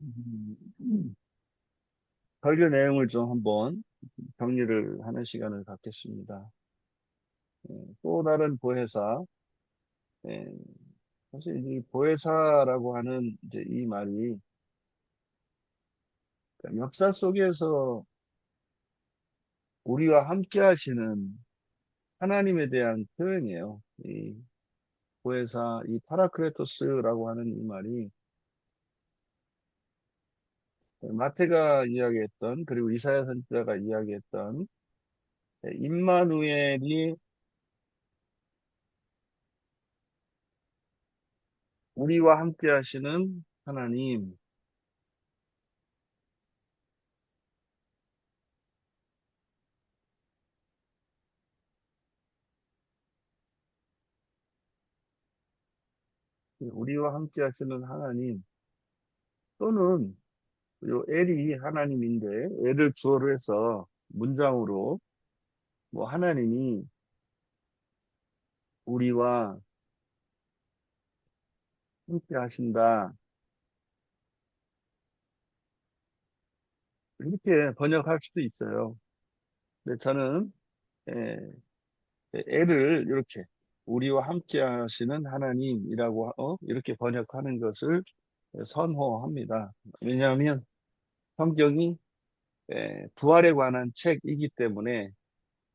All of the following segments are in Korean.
음, 설교 내용을 좀 한번 정리를 하는 시간을 갖겠습니다. 또 다른 보혜사, 예, 사실 이 보혜사라고 하는 이제 이 말이 역사 속에서 우리와 함께 하시는 하나님에 대한 표현이에요. 이 보혜사, 이 파라크레토스라고 하는 이 말이 마태가 이야기했던, 그리고 이사야 선지자가 이야기했던 임마누엘이 우리와 함께 하시는 하나님, 우리와 함께 하시는 하나님, 또는 요 엘이 하나님인데 엘을 주어로 해서 문장으로 뭐 하나님이 우리와 함께 하신다, 이렇게 번역할 수도 있어요. 근데 저는 예, 엘을 이렇게 우리와 함께 하시는 하나님이라고 이렇게 번역하는 것을 선호합니다. 왜냐하면 성경이 부활에 관한 책이기 때문에.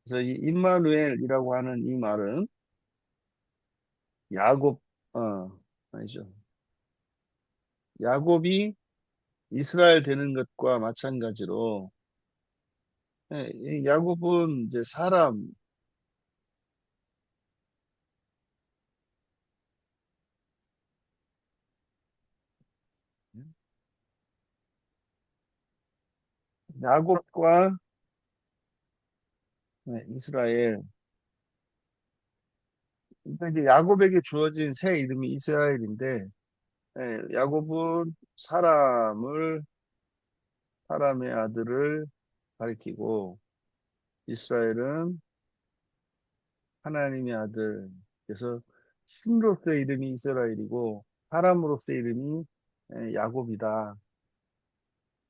그래서 이 임마누엘이라고 하는 이 말은 야곱, 아니죠. 야곱이 이스라엘 되는 것과 마찬가지로, 이 야곱은 이제 사람, 야곱과 이스라엘, 그러니까 이제 야곱에게 주어진 새 이름이 이스라엘인데, 야곱은 사람의 아들을 가리키고, 이스라엘은 하나님의 아들. 그래서 신으로서의 이름이 이스라엘이고, 사람으로서의 이름이 야곱이다.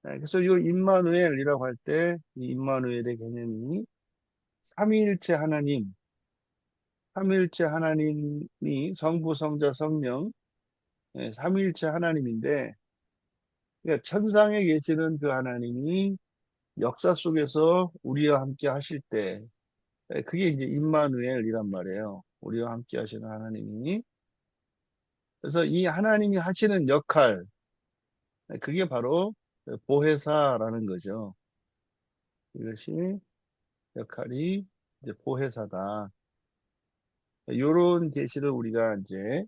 그래서 이 임마누엘이라고 할 때 이 임마누엘의 개념이 삼위일체 하나님, 삼위일체 하나님이 성부, 성자, 성령, 삼위일체 하나님인데, 그러니까 천상에 계시는 그 하나님이 역사 속에서 우리와 함께 하실 때, 그게 이제 임마누엘이란 말이에요. 우리와 함께 하시는 하나님이. 그래서 이 하나님이 하시는 역할, 그게 바로 보혜사라는 거죠. 이것이 역할이 이제 보혜사다. 이런 계시를 우리가 이제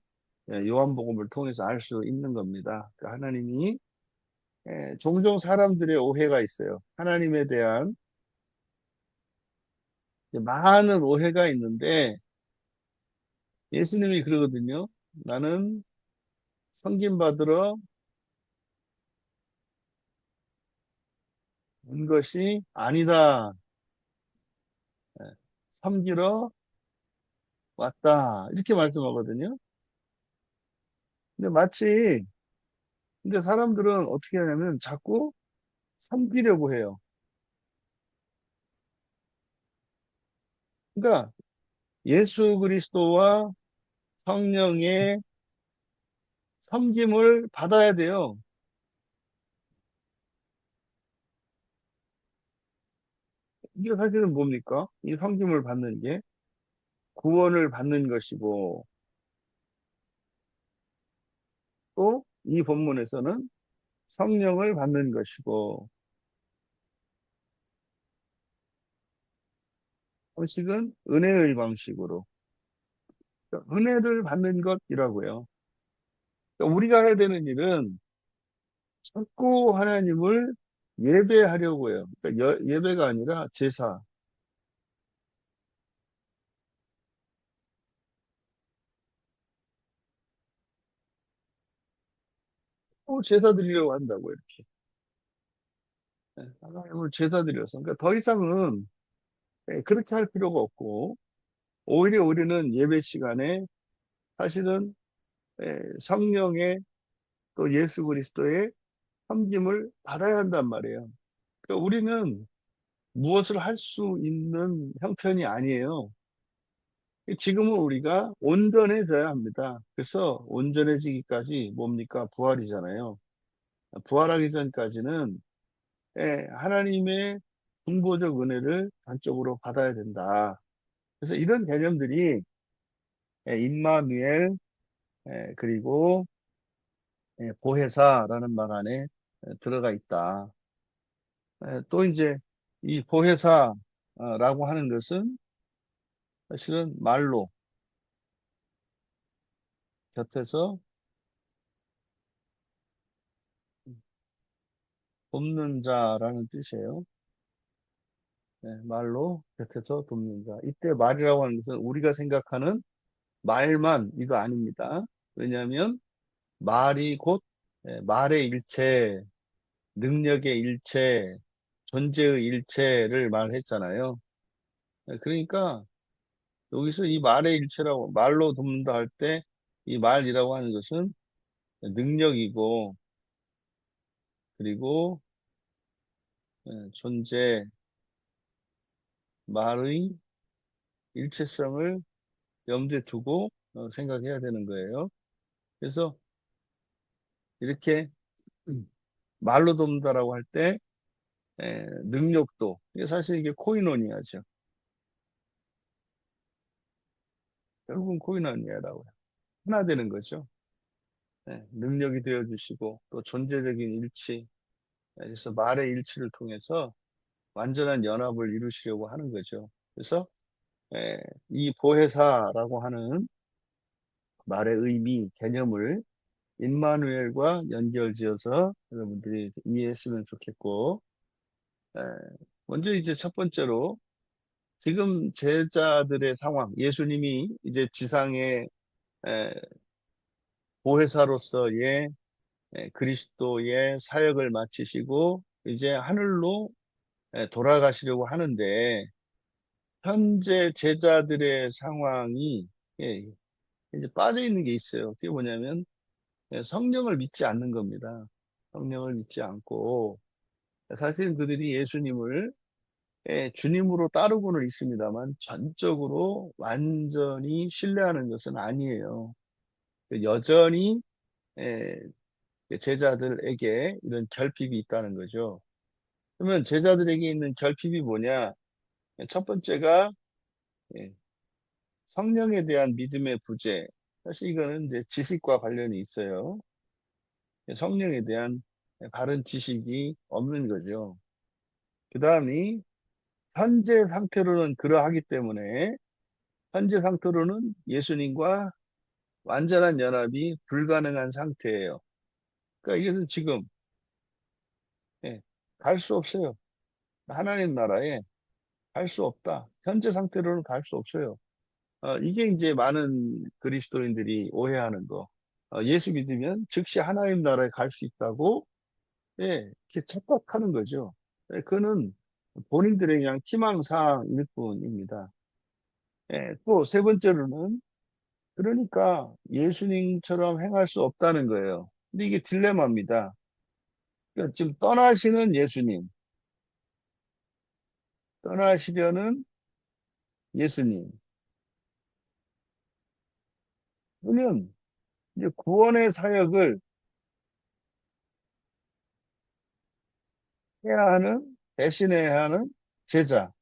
요한복음을 통해서 알 수 있는 겁니다. 그 하나님이 종종 사람들의 오해가 있어요. 하나님에 대한 많은 오해가 있는데 예수님이 그러거든요. 나는 섬김 받으러 온 것이 아니다. 예, 섬기러 왔다. 이렇게 말씀하거든요. 근데 근데 사람들은 어떻게 하냐면 자꾸 섬기려고 해요. 그러니까 예수 그리스도와 성령의 섬김을 받아야 돼요. 이게 사실은 뭡니까? 이 섬김을 받는 게 구원을 받는 것이고, 또 이 본문에서는 성령을 받는 것이고, 방식은 은혜의 방식으로. 그러니까 은혜를 받는 것이라고요. 그러니까 우리가 해야 되는 일은 자꾸 하나님을 예배하려고 해요. 그러니까 예배가 아니라 제사. 또 제사 드리려고 한다고, 이렇게. 하나님을 제사 드려서. 그러니까 더 이상은 그렇게 할 필요가 없고, 오히려 우리는 예배 시간에 사실은 성령의 또 예수 그리스도의 섬김을 받아야 한단 말이에요. 그러니까 우리는 무엇을 할 수 있는 형편이 아니에요. 지금은 우리가 온전해져야 합니다. 그래서 온전해지기까지 뭡니까? 부활이잖아요. 부활하기 전까지는 하나님의 중보적 은혜를 단적으로 받아야 된다. 그래서 이런 개념들이 임마누엘 그리고 보혜사라는 말 안에 들어가 있다. 또 이제 이 보혜사라고 하는 것은 사실은 말로 곁에서 돕는 자라는 뜻이에요. 말로 곁에서 돕는 자. 이때 말이라고 하는 것은 우리가 생각하는 말만 이거 아닙니다. 왜냐하면 말이 곧 말의 일체, 능력의 일체, 존재의 일체를 말했잖아요. 그러니까 여기서 이 말의 일체라고 말로 돕는다 할 때 이 말이라고 하는 것은 능력이고 그리고 존재, 말의 일체성을 염두에 두고 생각해야 되는 거예요. 그래서 이렇게 말로 돕는다라고 할 때 능력도 이게 사실 이게 코이노니아죠. 결국은 코이노니아라고요. 하나 되는 거죠. 능력이 되어 주시고 또 존재적인 일치. 그래서 말의 일치를 통해서 완전한 연합을 이루시려고 하는 거죠. 그래서 에, 이 보혜사라고 하는 말의 의미, 개념을 임마누엘과 연결지어서 여러분들이 이해했으면 좋겠고, 에, 먼저 이제 첫 번째로 지금 제자들의 상황, 예수님이 이제 지상의 에, 보혜사로서의 그리스도의 사역을 마치시고 이제 하늘로 돌아가시려고 하는데 현재 제자들의 상황이 예, 이제 빠져 있는 게 있어요. 그게 뭐냐면 성령을 믿지 않는 겁니다. 성령을 믿지 않고 사실 그들이 예수님을 주님으로 따르고는 있습니다만 전적으로 완전히 신뢰하는 것은 아니에요. 여전히 예, 제자들에게 이런 결핍이 있다는 거죠. 그러면 제자들에게 있는 결핍이 뭐냐? 첫 번째가 예, 성령에 대한 믿음의 부재. 사실 이거는 이제 지식과 관련이 있어요. 성령에 대한 바른 지식이 없는 거죠. 그 다음이 현재 상태로는 그러하기 때문에 현재 상태로는 예수님과 완전한 연합이 불가능한 상태예요. 그러니까 이것은 지금 갈 수 없어요. 하나님 나라에 갈 수 없다. 현재 상태로는 갈 수 없어요. 이게 이제 많은 그리스도인들이 오해하는 거. 예수 믿으면 즉시 하나님 나라에 갈 수 있다고, 이렇게 착각하는 거죠. 그거는 본인들의 그냥 희망사항일 뿐입니다. 또 세 번째로는, 그러니까 예수님처럼 행할 수 없다는 거예요. 근데 이게 딜레마입니다. 그러니까 지금 떠나시는 예수님, 떠나시려는 예수님, 그러면 이제 구원의 사역을 해야 하는, 대신해야 하는 제자.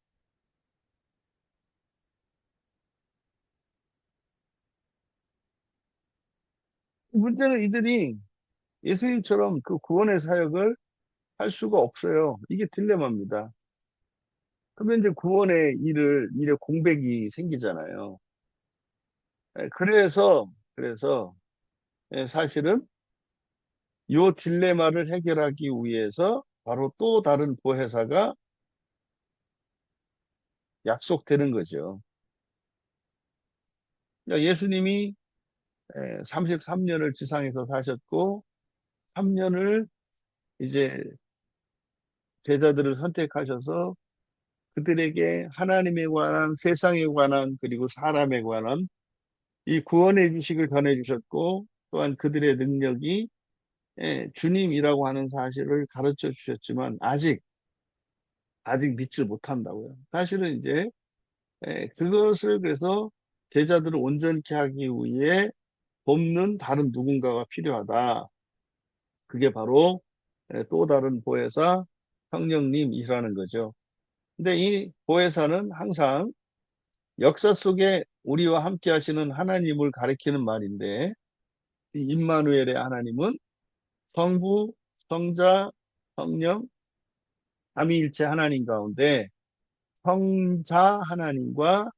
문제는 이들이 예수님처럼 그 구원의 사역을 할 수가 없어요. 이게 딜레마입니다. 그러면 이제 구원의 일의 공백이 생기잖아요. 그래서 사실은 이 딜레마를 해결하기 위해서 바로 또 다른 보혜사가 약속되는 거죠. 그러니까 예수님이 33년을 지상에서 사셨고 3년을 이제 제자들을 선택하셔서 그들에게 하나님에 관한, 세상에 관한, 그리고 사람에 관한 이 구원의 지식을 전해 주셨고 또한 그들의 능력이 주님이라고 하는 사실을 가르쳐 주셨지만 아직 믿지 못한다고요. 사실은 이제 그것을 그래서 제자들을 온전케 하기 위해 돕는 다른 누군가가 필요하다. 그게 바로 또 다른 보혜사 성령님이라는 거죠. 근데 이 보혜사는 항상 역사 속에 우리와 함께 하시는 하나님을 가리키는 말인데, 이 임마누엘의 하나님은 성부, 성자, 성령, 삼위일체 하나님 가운데 성자 하나님과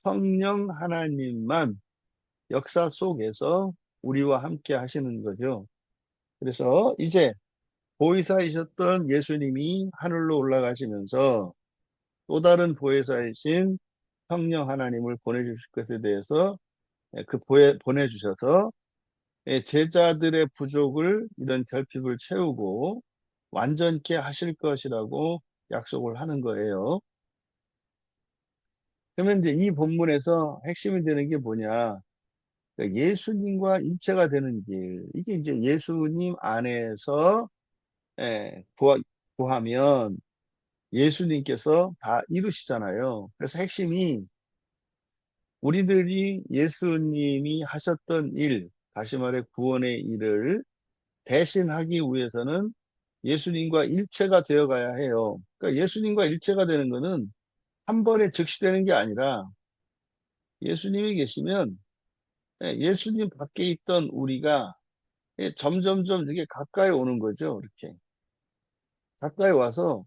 성령 하나님만 역사 속에서 우리와 함께 하시는 거죠. 그래서 이제 보혜사이셨던 예수님이 하늘로 올라가시면서 또 다른 보혜사이신 성령 하나님을 보내주실 것에 대해서 보내주셔서 제자들의 부족을 이런 결핍을 채우고 완전케 하실 것이라고 약속을 하는 거예요. 그러면 이제 이 본문에서 핵심이 되는 게 뭐냐? 그러니까 예수님과 일체가 되는 길. 이게 이제 예수님 안에서 구하면 예수님께서 다 이루시잖아요. 그래서 핵심이 우리들이 예수님이 하셨던 일, 다시 말해 구원의 일을 대신하기 위해서는 예수님과 일체가 되어 가야 해요. 그러니까 예수님과 일체가 되는 것은 한 번에 즉시 되는 게 아니라 예수님이 계시면 예수님 밖에 있던 우리가 점점점 이렇게 가까이 오는 거죠. 이렇게 가까이 와서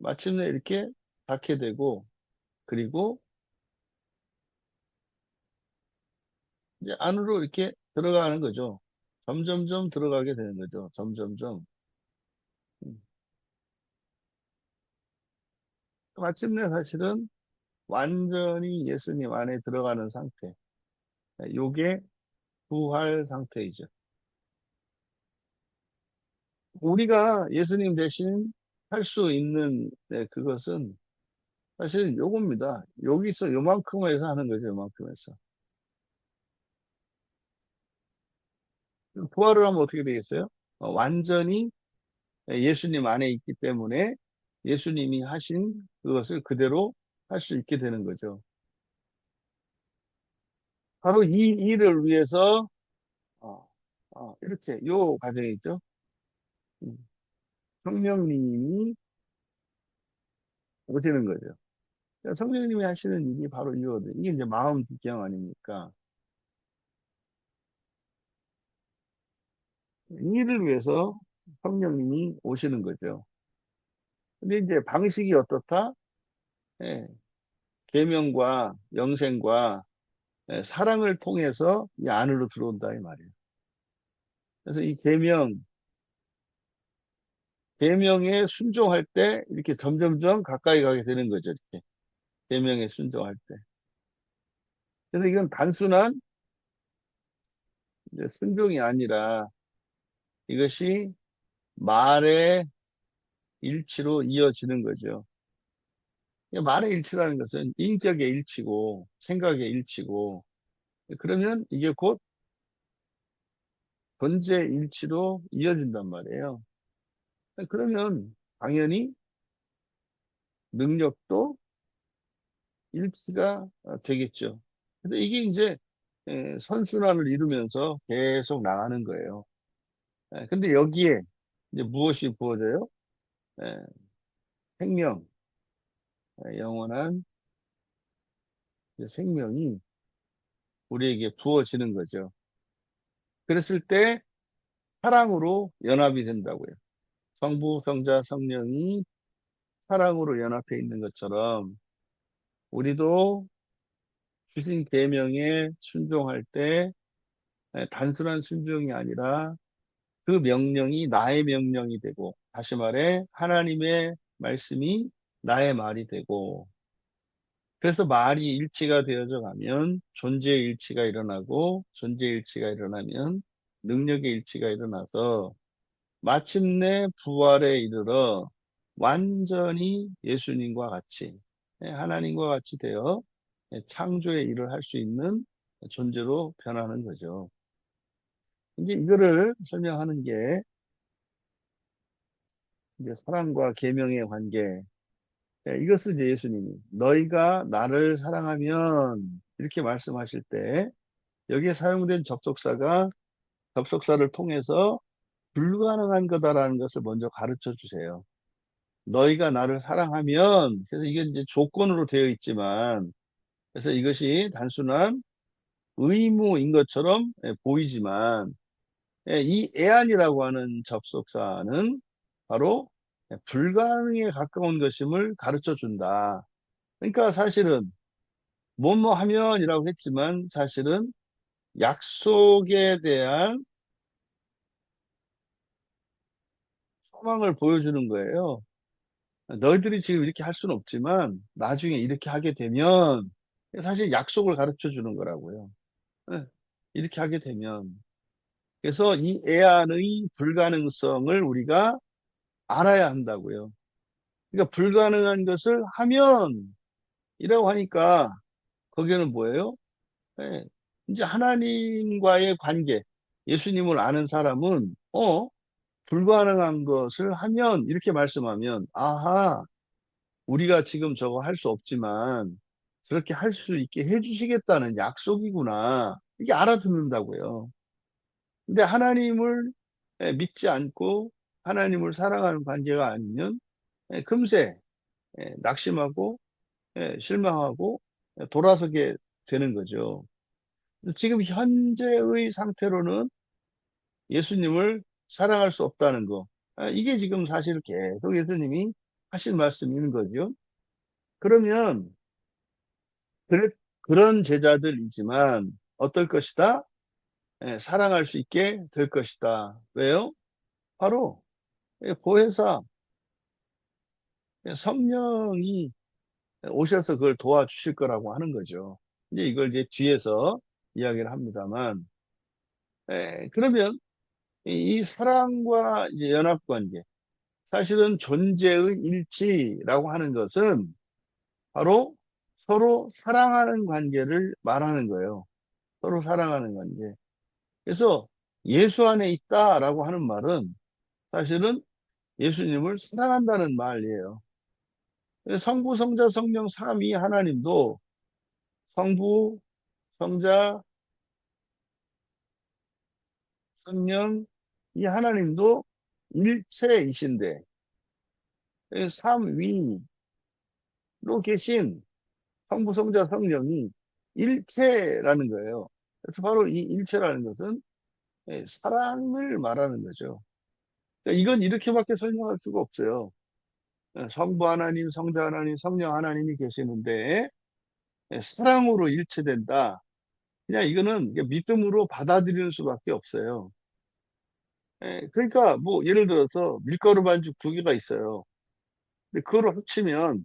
마침내 이렇게 닿게 되고, 그리고 이제 안으로 이렇게 들어가는 거죠. 점점점 들어가게 되는 거죠. 점점점. 음. 마침내 사실은 완전히 예수님 안에 들어가는 상태. 요게 부활 상태이죠. 우리가 예수님 대신 할 수 있는 그것은 사실 요겁니다. 여기서 요만큼에서 하는 거죠. 요만큼에서. 부활을 하면 어떻게 되겠어요? 완전히 예수님 안에 있기 때문에 예수님이 하신 그것을 그대로 할 수 있게 되는 거죠. 바로 이 일을 위해서 어, 이렇게 요 과정이 있죠. 음, 성령님이 오시는 거죠. 그러니까 성령님이 하시는 일이 바로 이거거든요. 이게 이제 마음 기경 아닙니까? 이 일을 위해서 성령님이 오시는 거죠. 근데 이제 방식이 어떻다? 예, 계명과 영생과 사랑을 통해서 이 안으로 들어온다 이 말이에요. 그래서 이 계명에 순종할 때 이렇게 점점점 가까이 가게 되는 거죠. 이렇게 계명에 순종할 때. 그래서 이건 단순한 이제 순종이 아니라 이것이 말의 일치로 이어지는 거죠. 말의 일치라는 것은 인격의 일치고 생각의 일치고, 그러면 이게 곧 존재 일치로 이어진단 말이에요. 그러면 당연히 능력도 일치가 되겠죠. 근데 이게 이제 선순환을 이루면서 계속 나가는 거예요. 근데 여기에 이제 무엇이 부어져요? 에, 생명, 영원한 생명이 우리에게 부어지는 거죠. 그랬을 때 사랑으로 연합이 된다고요. 성부, 성자, 성령이 사랑으로 연합해 있는 것처럼 우리도 주신 계명에 순종할 때 단순한 순종이 아니라 그 명령이 나의 명령이 되고, 다시 말해 하나님의 말씀이 나의 말이 되고, 그래서 말이 일치가 되어져 가면 존재의 일치가 일어나고, 존재의 일치가 일어나면 능력의 일치가 일어나서 마침내 부활에 이르러 완전히 예수님과 같이, 하나님과 같이 되어 창조의 일을 할 수 있는 존재로 변하는 거죠. 이제 이거를 설명하는 게 이제 사랑과 계명의 관계. 이것을 이제 예수님이 너희가 나를 사랑하면 이렇게 말씀하실 때 여기에 사용된 접속사를 통해서 불가능한 거다라는 것을 먼저 가르쳐 주세요. 너희가 나를 사랑하면, 그래서 이게 이제 조건으로 되어 있지만, 그래서 이것이 단순한 의무인 것처럼 보이지만, 이 애안이라고 하는 접속사는 바로 불가능에 가까운 것임을 가르쳐 준다. 그러니까 사실은 뭐뭐 하면이라고 했지만 사실은 약속에 대한 소망을 보여주는 거예요. 너희들이 지금 이렇게 할 수는 없지만 나중에 이렇게 하게 되면 사실 약속을 가르쳐 주는 거라고요. 예, 이렇게 하게 되면. 그래서 이 애안의 불가능성을 우리가 알아야 한다고요. 그러니까 불가능한 것을 하면 이라고 하니까 거기에는 뭐예요? 예, 이제 하나님과의 관계, 예수님을 아는 사람은 불가능한 것을 하면 이렇게 말씀하면 아하, 우리가 지금 저거 할 수 없지만 저렇게 할 수 있게 해주시겠다는 약속이구나. 이게 알아듣는다고요. 근데 하나님을 믿지 않고 하나님을 사랑하는 관계가 아니면 금세 낙심하고 실망하고 돌아서게 되는 거죠. 지금 현재의 상태로는 예수님을 사랑할 수 없다는 거. 이게 지금 사실 계속 예수님이 하신 말씀인 거죠. 그러면 그래, 그런 제자들이지만 어떨 것이다? 사랑할 수 있게 될 것이다. 왜요? 바로 보혜사 성령이 오셔서 그걸 도와주실 거라고 하는 거죠. 이제 이걸 이제 뒤에서 이야기를 합니다만, 그러면 이 사랑과 이제 연합관계, 사실은 존재의 일치라고 하는 것은 바로 서로 사랑하는 관계를 말하는 거예요. 서로 사랑하는 관계. 그래서 예수 안에 있다라고 하는 말은 사실은 예수님을 사랑한다는 말이에요. 성부, 성자, 성령 삼위 하나님도 성부, 성자, 성령 이 하나님도 일체이신데 삼위로 계신 성부, 성자, 성령이 일체라는 거예요. 그래서 바로 이 일체라는 것은 사랑을 말하는 거죠. 그러니까 이건 이렇게밖에 설명할 수가 없어요. 성부 하나님, 성자 하나님, 성령 하나님이 계시는데 사랑으로 일치된다. 그냥 이거는 믿음으로 받아들이는 수밖에 없어요. 그러니까 뭐 예를 들어서 밀가루 반죽 두 개가 있어요. 근데 그거를 합치면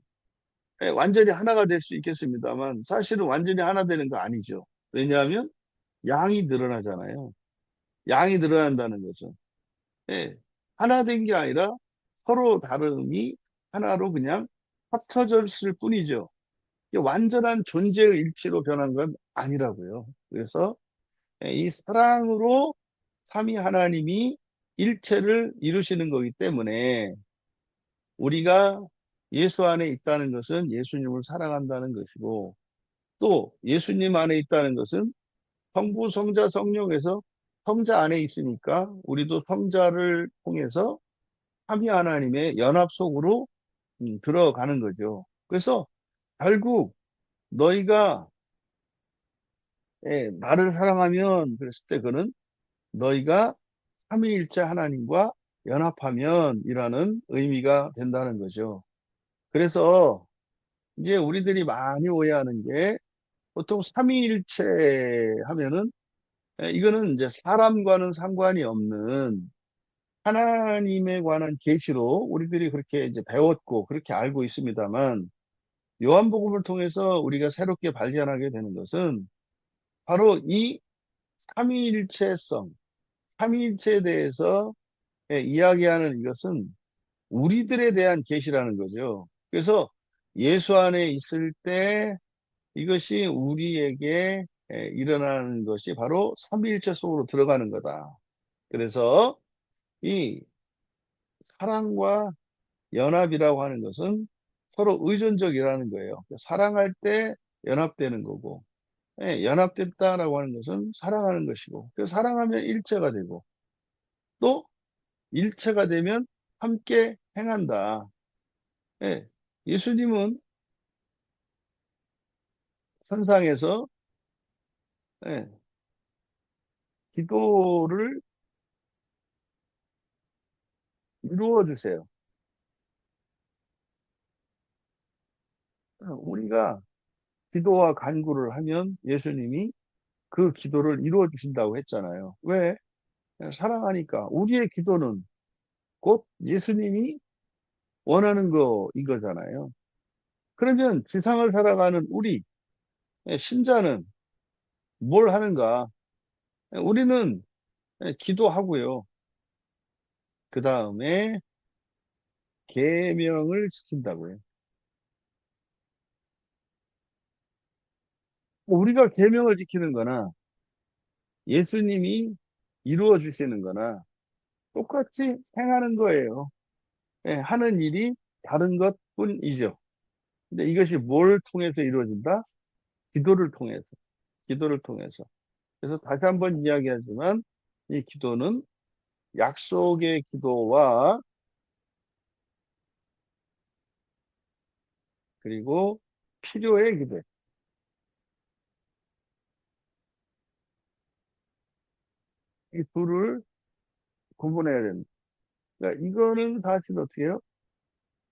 완전히 하나가 될 수 있겠습니다만 사실은 완전히 하나 되는 거 아니죠. 왜냐하면 양이 늘어나잖아요. 양이 늘어난다는 거죠. 예, 하나 된 게 아니라 서로 다름이 하나로 그냥 합쳐졌을 뿐이죠. 이게 완전한 존재의 일치로 변한 건 아니라고요. 그래서 이 사랑으로 삼위 하나님이 일체를 이루시는 거기 때문에 우리가 예수 안에 있다는 것은 예수님을 사랑한다는 것이고 또 예수님 안에 있다는 것은 성부, 성자, 성령에서 성자 안에 있으니까 우리도 성자를 통해서 삼위 하나님의 연합 속으로 들어가는 거죠. 그래서 결국 너희가 나를 사랑하면 그랬을 때 그는 너희가 삼위일체 하나님과 연합하면이라는 의미가 된다는 거죠. 그래서 이제 우리들이 많이 오해하는 게 보통 삼위일체 하면은 이거는 이제 사람과는 상관이 없는 하나님에 관한 계시로 우리들이 그렇게 이제 배웠고 그렇게 알고 있습니다만 요한복음을 통해서 우리가 새롭게 발견하게 되는 것은 바로 이 삼위일체성, 삼위일체에 대해서 이야기하는 이것은 우리들에 대한 계시라는 거죠. 그래서 예수 안에 있을 때 이것이 우리에게 일어나는 것이 바로 삼위일체 속으로 들어가는 거다. 그래서 이 사랑과 연합이라고 하는 것은 서로 의존적이라는 거예요. 사랑할 때 연합되는 거고, 예, 연합됐다라고 하는 것은 사랑하는 것이고, 그 사랑하면 일체가 되고, 또 일체가 되면 함께 행한다. 예, 예수님은 선상에서 예, 기도를 이루어 주세요. 우리가 기도와 간구를 하면 예수님이 그 기도를 이루어 주신다고 했잖아요. 왜? 사랑하니까. 우리의 기도는 곧 예수님이 원하는 거인 거잖아요. 그러면 지상을 살아가는 우리 신자는 뭘 하는가? 우리는 기도하고요. 그 다음에 계명을 지킨다고요. 우리가 계명을 지키는 거나 예수님이 이루어 주시는 거나 똑같이 행하는 거예요. 예, 하는 일이 다른 것뿐이죠. 근데 이것이 뭘 통해서 이루어진다? 기도를 통해서. 기도를 통해서. 그래서 다시 한번 이야기하지만 이 기도는 약속의 기도와 그리고 필요의 기도. 이 둘을 구분해야 됩니다. 그러니까 이거는 사실 어떻게 해요?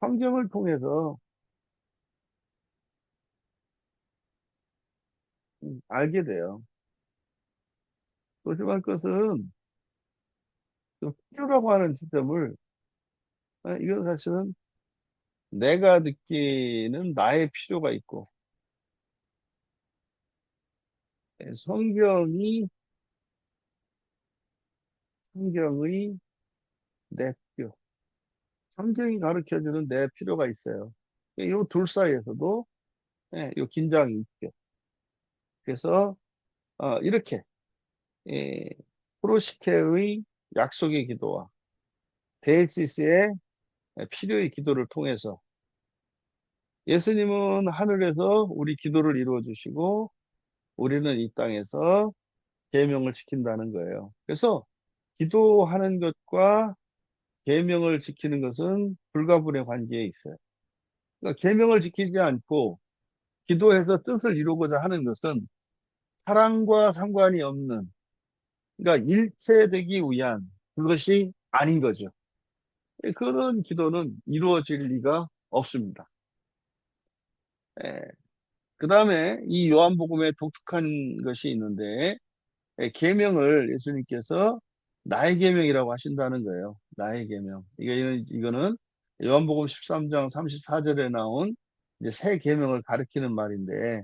성경을 통해서 알게 돼요. 조심할 것은 그 필요라고 하는 지점을 이건 사실은 내가 느끼는 나의 필요가 있고 성경이 성경의 내 필요, 성경이 가르쳐주는 내 필요가 있어요. 이 둘 사이에서도 이 긴장이 있죠. 그래서 이렇게 예, 프로시케의 약속의 기도와 데이시스의 필요의 기도를 통해서 예수님은 하늘에서 우리 기도를 이루어 주시고 우리는 이 땅에서 계명을 지킨다는 거예요. 그래서 기도하는 것과 계명을 지키는 것은 불가분의 관계에 있어요. 그러니까 계명을 지키지 않고 기도해서 뜻을 이루고자 하는 것은 사랑과 상관이 없는, 그러니까 일체되기 위한 그것이 아닌 거죠. 그런 기도는 이루어질 리가 없습니다. 그 다음에 이 요한복음에 독특한 것이 있는데, 계명을 예수님께서 나의 계명이라고 하신다는 거예요. 나의 계명. 이거는 요한복음 13장 34절에 나온 이제 새 계명을 가리키는 말인데,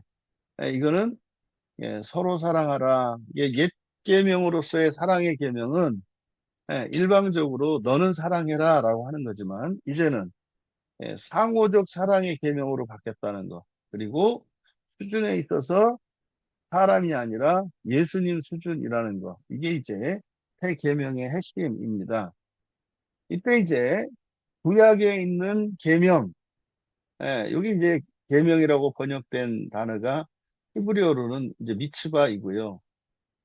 이거는 서로 사랑하라. 이게 옛 계명으로서의 사랑의 계명은 일방적으로 너는 사랑해라라고 하는 거지만 이제는 상호적 사랑의 계명으로 바뀌었다는 거. 그리고 수준에 있어서 사람이 아니라 예수님 수준이라는 거. 이게 이제 새 계명의 핵심입니다. 이때 이제 구약에 있는 계명, 여기 이제 계명이라고 번역된 단어가 히브리어로는 이제 미츠바이고요.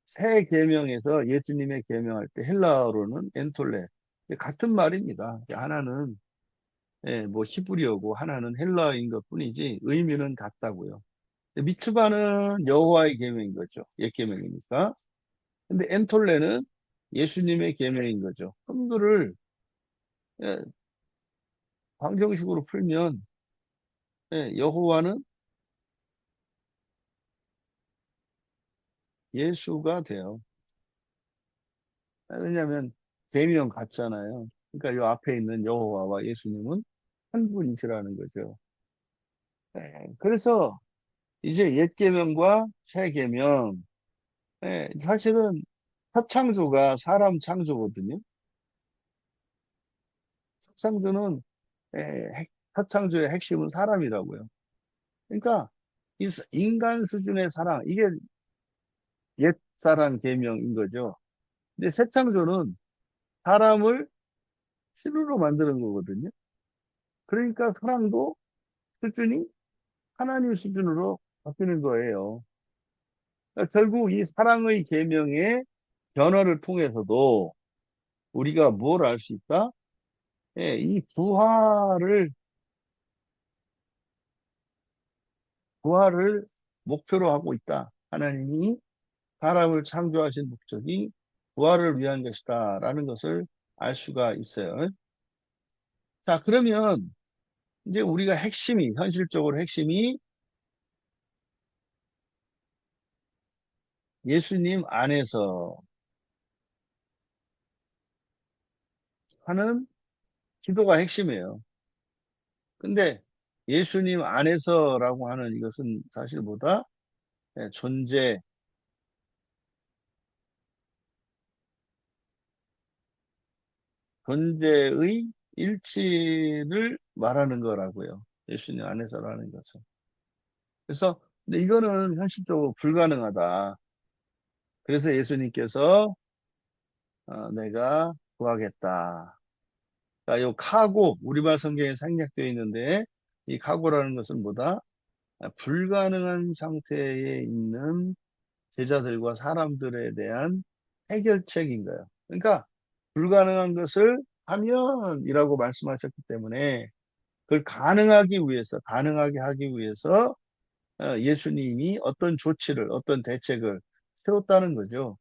새 계명에서 예수님의 계명할 때 헬라어로는 엔톨레. 같은 말입니다. 하나는 뭐 히브리어고 하나는 헬라어인 것뿐이지 의미는 같다고요. 미츠바는 여호와의 계명인 거죠. 옛 계명이니까. 근데 엔톨레는 예수님의 계명인 거죠. 그럼 이거를 예, 방정식으로 풀면 여호와는 예수가 돼요. 왜냐하면 계명 같잖아요. 그러니까 요 앞에 있는 여호와와 예수님은 한 분이시라는 거죠. 그래서 이제 옛 계명과 새 계명, 사실은 첫 창조가 사람 창조거든요. 첫 창조는 첫 창조의 핵심은 사람이라고요. 그러니까 이 인간 수준의 사랑, 이게 옛사랑 계명인 거죠. 근데 새 창조는 사람을 신으로 만드는 거거든요. 그러니까 사랑도 수준이 하나님 수준으로 바뀌는 거예요. 그러니까 결국 이 사랑의 계명의 변화를 통해서도 우리가 뭘 알 수 있다? 예, 이 부활을 목표로 하고 있다. 하나님이 사람을 창조하신 목적이 부활을 위한 것이다라는 것을 알 수가 있어요. 자, 그러면 이제 우리가 현실적으로 핵심이 예수님 안에서 하는 기도가 핵심이에요. 근데 예수님 안에서라고 하는 이것은 사실보다 예, 존재의 일치를 말하는 거라고요. 예수님 안에서라는 것은. 그래서, 근데 이거는 현실적으로 불가능하다. 그래서 예수님께서 내가 구하겠다. 자, 요 카고, 우리말 성경에 생략되어 있는데, 이 카고라는 것은 뭐다? 불가능한 상태에 있는 제자들과 사람들에 대한 해결책인 거예요. 그러니까, 불가능한 것을 하면이라고 말씀하셨기 때문에, 그걸 가능하게 하기 위해서, 예수님이 어떤 대책을 세웠다는 거죠.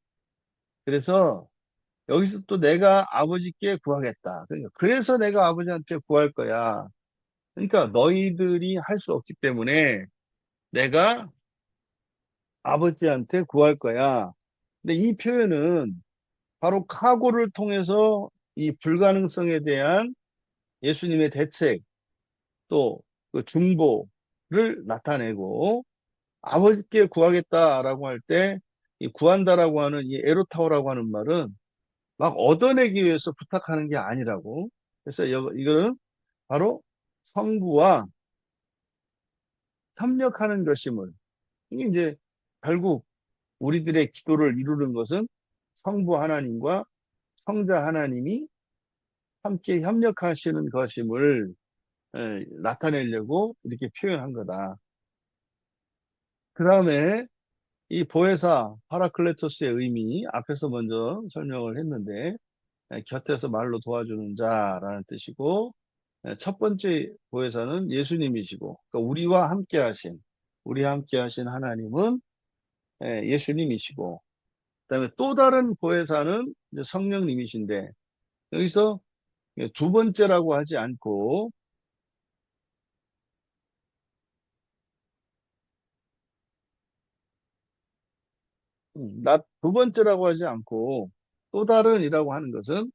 그래서, 여기서 또 내가 아버지께 구하겠다. 그러니까 그래서 내가 아버지한테 구할 거야. 그러니까 너희들이 할 수 없기 때문에 내가 아버지한테 구할 거야. 근데 이 표현은 바로 카고를 통해서 이 불가능성에 대한 예수님의 대책 또 그 중보를 나타내고 아버지께 구하겠다라고 할 때 이 구한다라고 하는 이 에로타오라고 하는 말은 막 얻어내기 위해서 부탁하는 게 아니라고. 그래서 이거는 바로 성부와 협력하는 것임을. 이게 이제 결국 우리들의 기도를 이루는 것은 성부 하나님과 성자 하나님이 함께 협력하시는 것임을 나타내려고 이렇게 표현한 거다. 그 다음에 이 보혜사 파라클레토스의 의미 앞에서 먼저 설명을 했는데 곁에서 말로 도와주는 자라는 뜻이고 첫 번째 보혜사는 예수님이시고 그러니까 우리와 함께 하신 하나님은 예수님이시고 그다음에 또 다른 보혜사는 이제 성령님이신데 여기서 두 번째라고 하지 않고 두 번째라고 하지 않고 또 다른이라고 하는 것은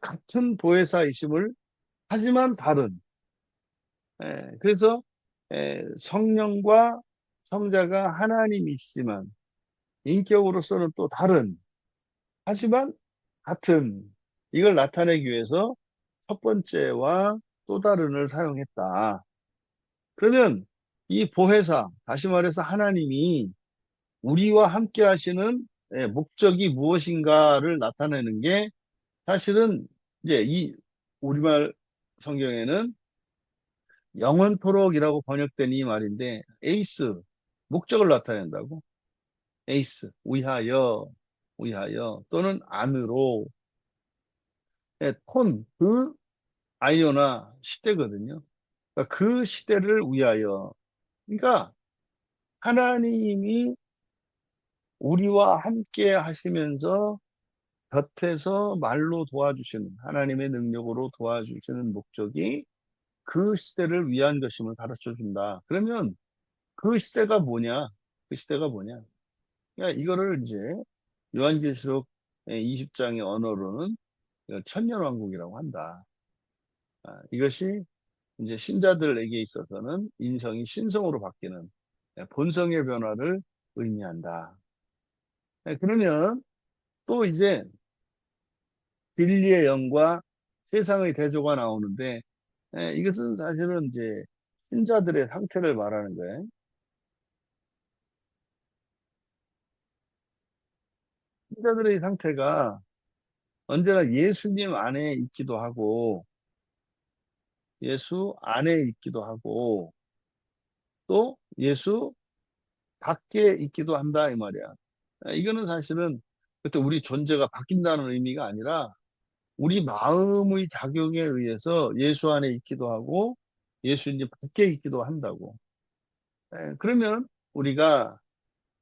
같은 보혜사이심을 하지만 다른 그래서 성령과 성자가 하나님이시지만 인격으로서는 또 다른 하지만 같은 이걸 나타내기 위해서 첫 번째와 또 다른을 사용했다. 그러면 이 보혜사, 다시 말해서 하나님이 우리와 함께 하시는 목적이 무엇인가를 나타내는 게 사실은 이제 이 우리말 성경에는 영원토록이라고 번역된 이 말인데 에이스, 목적을 나타낸다고. 에이스, 위하여 또는 안으로 아이오나 시대거든요. 그러니까 그 시대를 위하여. 그러니까 하나님이 우리와 함께 하시면서 곁에서 말로 도와주시는 하나님의 능력으로 도와주시는 목적이 그 시대를 위한 것임을 가르쳐 준다. 그러면 그 시대가 뭐냐? 그 시대가 뭐냐? 그러니까 이거를 이제 요한계시록 20장의 언어로는 이걸 천년왕국이라고 한다. 이것이 이제 신자들에게 있어서는 인성이 신성으로 바뀌는 본성의 변화를 의미한다. 그러면 또 이제 진리의 영과 세상의 대조가 나오는데 이것은 사실은 이제 신자들의 상태를 말하는 거예요. 신자들의 상태가 언제나 예수님 안에 있기도 하고, 예수 안에 있기도 하고, 또 예수 밖에 있기도 한다, 이 말이야. 이거는 사실은 그때 우리 존재가 바뀐다는 의미가 아니라 우리 마음의 작용에 의해서 예수 안에 있기도 하고 예수님 밖에 있기도 한다고. 그러면 우리가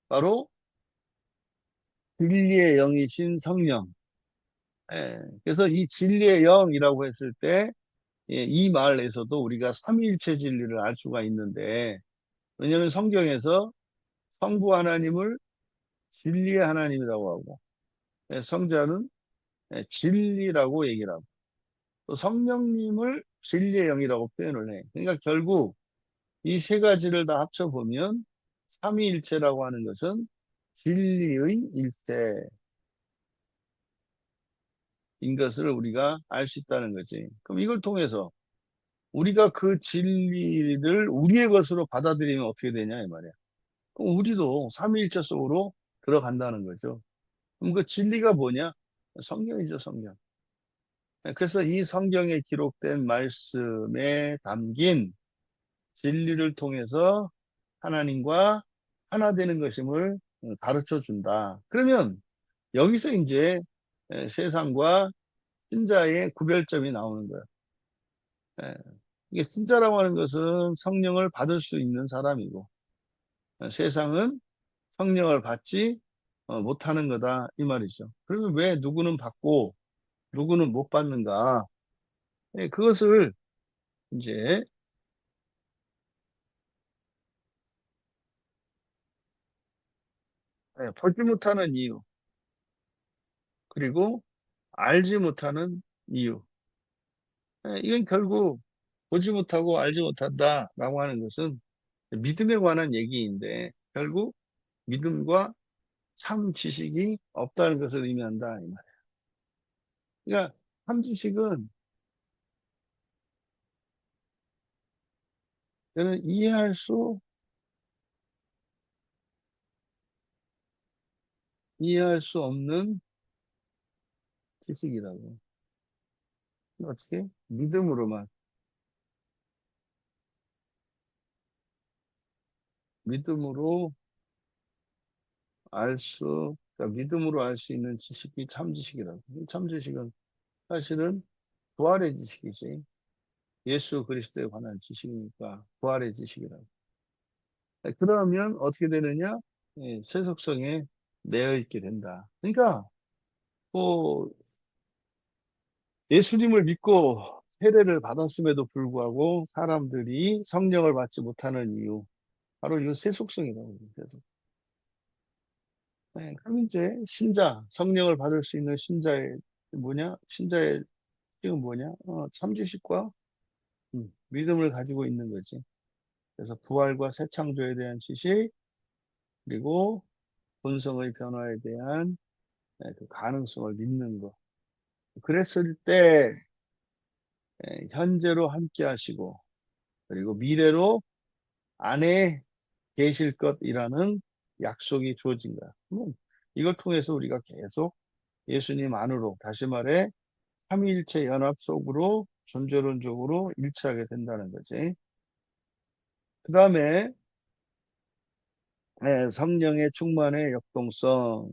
바로 진리의 영이신 성령. 그래서 이 진리의 영이라고 했을 때, 이 말에서도 우리가 삼위일체 진리를 알 수가 있는데, 왜냐하면 성경에서 성부 하나님을 진리의 하나님이라고 하고, 성자는 진리라고 얘기를 하고, 또 성령님을 진리의 영이라고 표현을 해. 그러니까 결국 이 세 가지를 다 합쳐보면 삼위일체라고 하는 것은 진리의 일체인 것을 우리가 알 수 있다는 거지. 그럼 이걸 통해서 우리가 그 진리를 우리의 것으로 받아들이면 어떻게 되냐 이 말이야. 그럼 우리도 삼위일체 속으로 들어간다는 거죠. 그럼 그 진리가 뭐냐? 성경이죠, 성경. 그래서 이 성경에 기록된 말씀에 담긴 진리를 통해서 하나님과 하나 되는 것임을 가르쳐 준다. 그러면 여기서 이제 세상과 신자의 구별점이 나오는 거예요. 예, 이게 신자라고 하는 것은 성령을 받을 수 있는 사람이고, 세상은 성령을 받지 못하는 거다 이 말이죠. 그러면 왜 누구는 받고 누구는 못 받는가? 그것을 이제 보지 못하는 이유, 그리고 알지 못하는 이유. 이건 결국 보지 못하고 알지 못한다라고 하는 것은 믿음에 관한 얘기인데 결국 믿음과 참 지식이 없다는 것을 의미한다 이 말이에요. 그러니까 참 지식은 저는 이해할 수 없는 지식이라고. 어떻게? 믿음으로 그러니까 믿음으로 알 수 있는 지식이 참 지식이라고. 참 지식은 사실은 부활의 지식이지. 예수 그리스도에 관한 지식이니까 부활의 지식이라고. 그러면 어떻게 되느냐? 세속성에 매여 있게 된다. 그러니까 뭐 예수님을 믿고 세례를 받았음에도 불구하고 사람들이 성령을 받지 못하는 이유 바로 이 세속성이라고 그래요. 그럼 이제 성령을 받을 수 있는 신자의 지금 뭐냐? 참지식과 믿음을 가지고 있는 거지. 그래서 부활과 새 창조에 대한 지식, 그리고 본성의 변화에 대한 그 가능성을 믿는 거. 그랬을 때 현재로 함께 하시고 그리고 미래로 안에 계실 것이라는 약속이 주어진 거야. 이걸 통해서 우리가 계속 예수님 안으로 다시 말해 삼위일체 연합 속으로 존재론적으로 일치하게 된다는 거지. 그 다음에 성령의 충만의 역동성.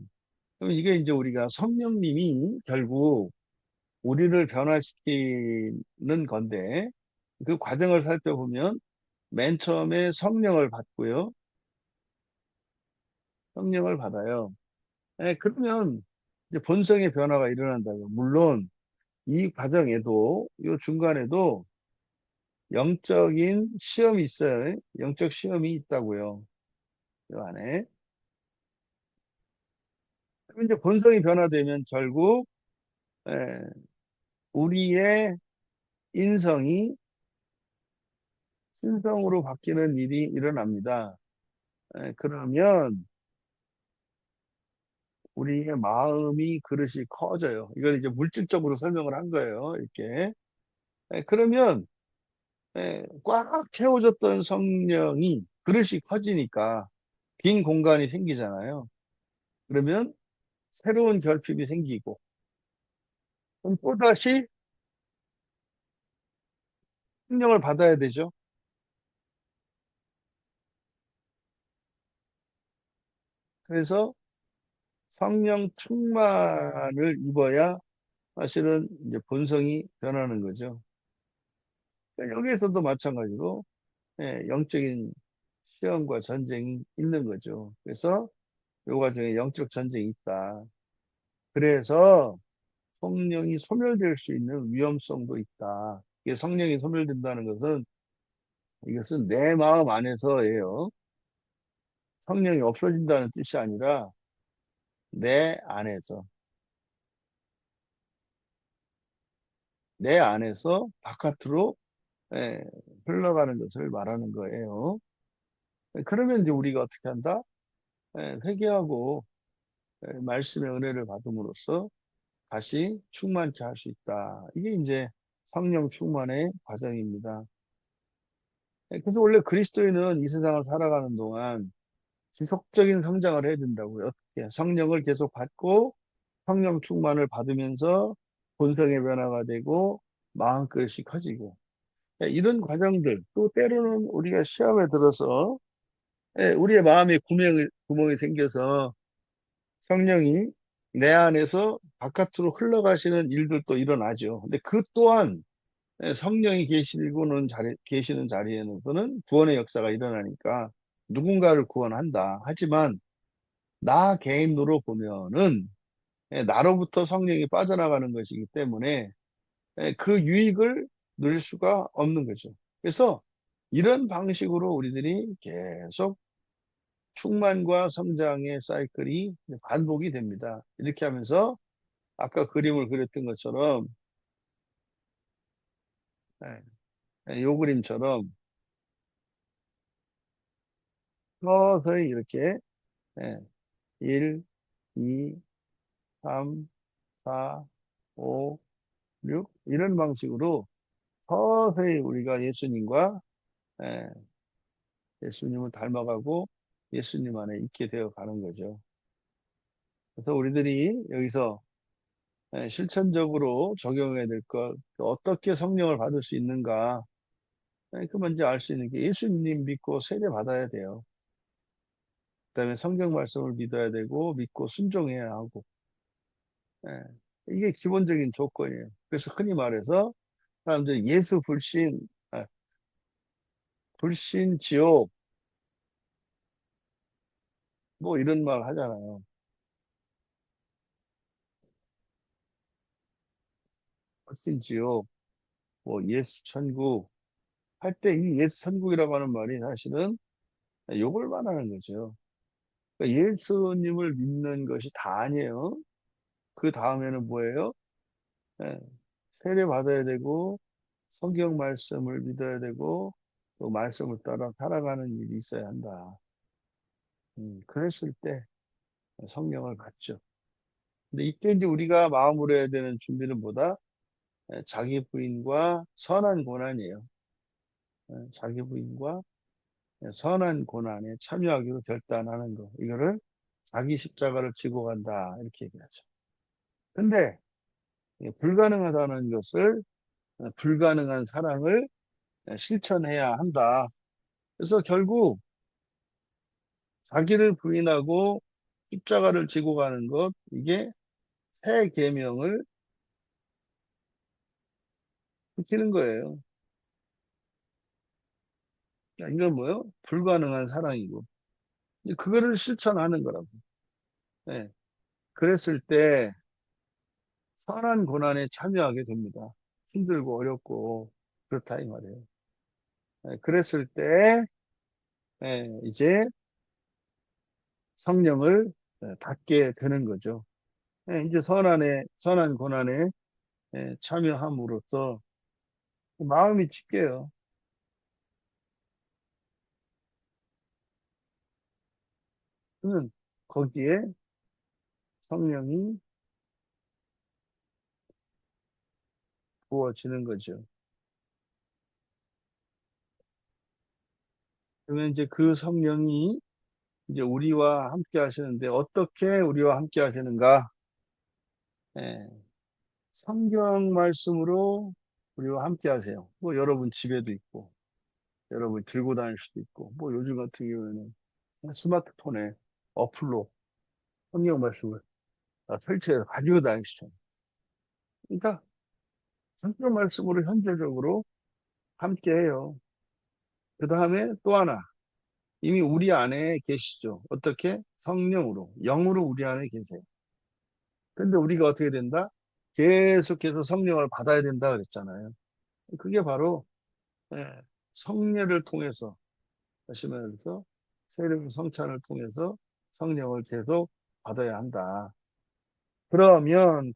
그럼 이게 이제 우리가 성령님이 결국 우리를 변화시키는 건데 그 과정을 살펴보면 맨 처음에 성령을 받고요. 성령을 받아요. 그러면 이제 본성의 변화가 일어난다고. 물론 이 과정에도 이 중간에도 영적인 시험이 있어요. 영적 시험이 있다고요. 이 안에. 그럼 이제 본성이 변화되면 결국 에, 우리의 인성이 신성으로 바뀌는 일이 일어납니다. 그러면 우리의 마음이 그릇이 커져요. 이걸 이제 물질적으로 설명을 한 거예요. 이렇게. 그러면 꽉 채워졌던 성령이 그릇이 커지니까 빈 공간이 생기잖아요. 그러면 새로운 결핍이 생기고 그럼 또다시 성령을 받아야 되죠. 그래서 성령 충만을 입어야 사실은 이제 본성이 변하는 거죠. 그러니까 여기에서도 마찬가지로 영적인 시험과 전쟁이 있는 거죠. 그래서 요 과정에 영적 전쟁이 있다. 그래서 성령이 소멸될 수 있는 위험성도 있다. 이게 성령이 소멸된다는 것은 이것은 내 마음 안에서예요. 성령이 없어진다는 뜻이 아니라 내 안에서, 내 안에서 바깥으로 예, 흘러가는 것을 말하는 거예요. 그러면 이제 우리가 어떻게 한다? 회개하고 말씀의 은혜를 받음으로써 다시 충만케 할 수 있다. 이게 이제 성령 충만의 과정입니다. 그래서 원래 그리스도인은 이 세상을 살아가는 동안 지속적인 성장을 해야 된다고요. 어떻게? 성령을 계속 받고 성령 충만을 받으면서 본성의 변화가 되고 마음그릇이 커지고 이런 과정들 또 때로는 우리가 시험에 들어서 우리의 마음에 구멍이 생겨서 성령이 내 안에서 바깥으로 흘러가시는 일들도 일어나죠. 근데 그 또한 성령이 계시는 자리에서는 구원의 역사가 일어나니까 누군가를 구원한다. 하지만 나 개인으로 보면은 나로부터 성령이 빠져나가는 것이기 때문에 그 유익을 누릴 수가 없는 거죠. 그래서 이런 방식으로 우리들이 계속 충만과 성장의 사이클이 반복이 됩니다. 이렇게 하면서 아까 그림을 그렸던 것처럼 요 그림처럼 서서히 이렇게 예, 1, 2, 3, 4, 5, 6 이런 방식으로 서서히 우리가 예, 예수님을 닮아가고 예수님 안에 있게 되어 가는 거죠. 그래서 우리들이 여기서 실천적으로 적용해야 될 것, 어떻게 성령을 받을 수 있는가, 그 먼저 알 수 있는 게 예수님 믿고 세례 받아야 돼요. 그다음에 성경 말씀을 믿어야 되고 믿고 순종해야 하고, 예, 이게 기본적인 조건이에요. 그래서 흔히 말해서 사람들이 예수 불신, 불신 지옥, 뭐 이런 말 하잖아요. 불신 지옥, 뭐 예수 천국 할 때 이 예수 천국이라고 하는 말이 사실은 욕을 말하는 거죠. 그러니까 예수님을 믿는 것이 다 아니에요. 그 다음에는 뭐예요? 예, 세례 받아야 되고 성경 말씀을 믿어야 되고 또 말씀을 따라 살아가는 일이 있어야 한다. 그랬을 때 성령을 받죠. 근데 이때 이제 우리가 마음으로 해야 되는 준비는 뭐다? 자기 부인과 선한 고난이에요. 자기 부인과 선한 고난에 참여하기로 결단하는 거. 이거를 자기 십자가를 지고 간다. 이렇게 얘기하죠. 근데 불가능하다는 것을 불가능한 사랑을 실천해야 한다. 그래서 결국 자기를 부인하고 십자가를 지고 가는 것, 이게 새 계명을 지키는 거예요. 이건 뭐예요? 불가능한 사랑이고. 그거를 실천하는 거라고. 예. 그랬을 때 선한 고난에 참여하게 됩니다. 힘들고 어렵고 그렇다 이 말이에요. 그랬을 때 이제 성령을 받게 되는 거죠. 이제 선한 고난에 참여함으로써 마음이 찢겨요. 그러면 거기에 성령이 부어지는 거죠. 그러면 이제 그 성령이 이제 우리와 함께 하시는데 어떻게 우리와 함께 하시는가? 예, 성경 말씀으로 우리와 함께 하세요. 뭐 여러분 집에도 있고, 여러분 들고 다닐 수도 있고, 뭐 요즘 같은 경우에는 스마트폰에 어플로 성경 말씀을 설치해서 가지고 다니시죠. 그러니까 성경 말씀으로 현재적으로 함께 해요. 그 다음에 또 하나, 이미 우리 안에 계시죠. 어떻게? 성령으로, 영으로 우리 안에 계세요. 근데 우리가 어떻게 된다? 계속해서 성령을 받아야 된다 그랬잖아요. 그게 바로 예, 성례를 통해서, 다시 말해서 세례의 성찬을 통해서 성령을 계속 받아야 한다. 그러면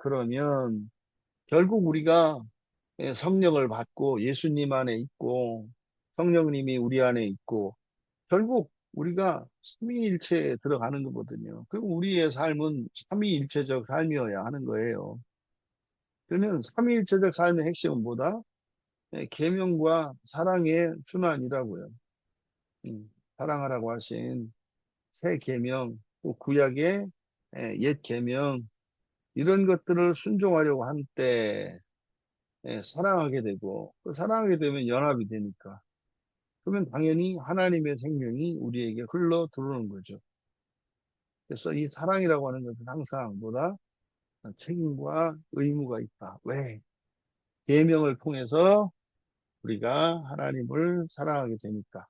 결국 우리가 성령을 받고 예수님 안에 있고 성령님이 우리 안에 있고 결국 우리가 삼위일체에 들어가는 거거든요. 그리고 우리의 삶은 삼위일체적 삶이어야 하는 거예요. 그러면 삼위일체적 삶의 핵심은 뭐다? 계명과 사랑의 순환이라고요. 사랑하라고 하신 새 계명, 또 구약의 옛 계명 이런 것들을 순종하려고 한때 사랑하게 되고 그 사랑하게 되면 연합이 되니까 그러면 당연히 하나님의 생명이 우리에게 흘러 들어오는 거죠. 그래서 이 사랑이라고 하는 것은 항상 뭐다? 책임과 의무가 있다. 왜? 계명을 통해서 우리가 하나님을 사랑하게 되니까.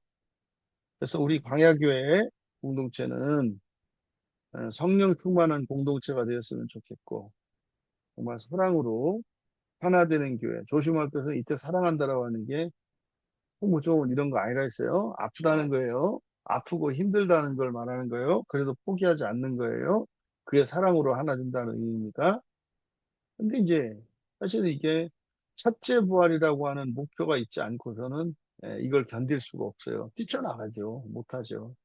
그래서 우리 광야교회 공동체는 성령 충만한 공동체가 되었으면 좋겠고 정말 사랑으로 하나 되는 교회. 조심할 것은 이때 사랑한다라고 하는 게 뭐 좋은 이런 거 아니라 했어요. 아프다는 거예요. 아프고 힘들다는 걸 말하는 거예요. 그래도 포기하지 않는 거예요. 그게 사랑으로 하나 된다는 의미입니다. 근데 이제 사실은 이게 첫째 부활이라고 하는 목표가 있지 않고서는 이걸 견딜 수가 없어요. 뛰쳐나가죠. 못하죠.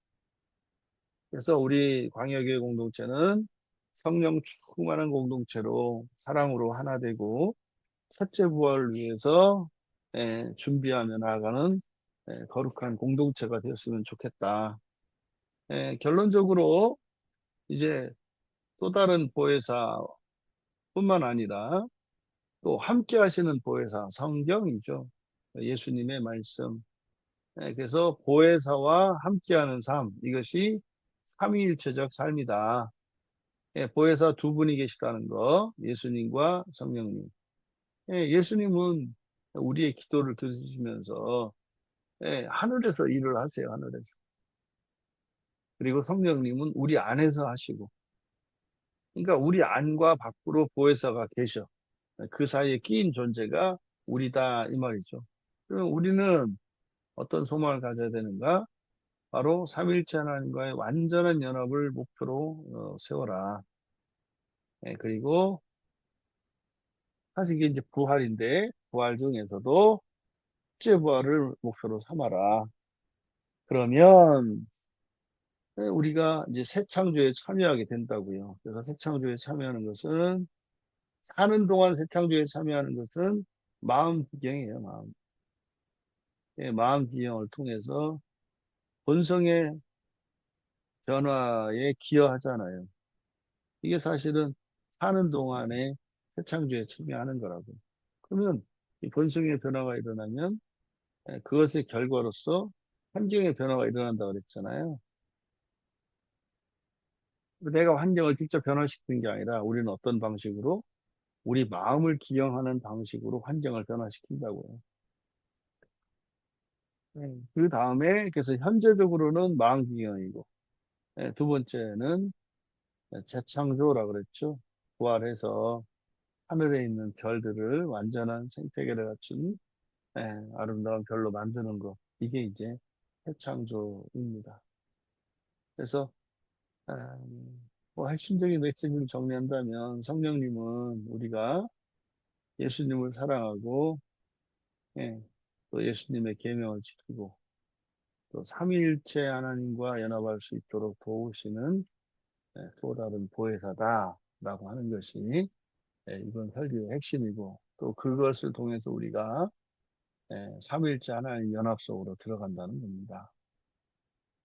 그래서 우리 광역의 공동체는 성령 충만한 공동체로 사랑으로 하나 되고 첫째 부활을 위해서 준비하며 나아가는 거룩한 공동체가 되었으면 좋겠다. 결론적으로 이제 또 다른 보혜사뿐만 아니라 또 함께 하시는 보혜사, 성경이죠. 예수님의 말씀. 그래서 보혜사와 함께하는 삶, 이것이 삼위일체적 삶이다. 보혜사 두 분이 계시다는 거, 예수님과 성령님. 예수님은 우리의 기도를 들으시면서 하늘에서 일을 하세요, 하늘에서. 그리고 성령님은 우리 안에서 하시고. 그러니까 우리 안과 밖으로 보혜사가 계셔. 그 사이에 끼인 존재가 우리다, 이 말이죠. 그럼 우리는 어떤 소망을 가져야 되는가? 바로 삼위일체 하나님과의 완전한 연합을 목표로 세워라. 그리고 사실 이게 이제 부활인데 부활 중에서도 첫째 부활을 목표로 삼아라. 그러면 우리가 이제 새 창조에 참여하게 된다고요. 그래서 새 창조에 참여하는 것은 사는 동안 새 창조에 참여하는 것은 마음 기경이에요. 마음. 마음 기경을 통해서 본성의 변화에 기여하잖아요. 이게 사실은 사는 동안에 새 창조에 참여하는 거라고. 그러면 이 본성의 변화가 일어나면 그것의 결과로서 환경의 변화가 일어난다고 그랬잖아요. 내가 환경을 직접 변화시키는 게 아니라 우리는 어떤 방식으로 우리 마음을 기영하는 방식으로 환경을 변화시킨다고요. 그 다음에 그래서 현재적으로는 마음 기영이고 두 번째는 재창조라 그랬죠. 부활해서 하늘에 있는 별들을 완전한 생태계를 갖춘 아름다운 별로 만드는 것. 이게 이제 해창조입니다. 그래서 뭐 핵심적인 메시지를 정리한다면 성령님은 우리가 예수님을 사랑하고 예, 또 예수님의 계명을 지키고 또 삼위일체 하나님과 연합할 수 있도록 도우시는 또 다른 보혜사다라고 하는 것이 이번 설교의 핵심이고 또 그것을 통해서 우리가 삼위일체 하나님 연합 속으로 들어간다는 겁니다.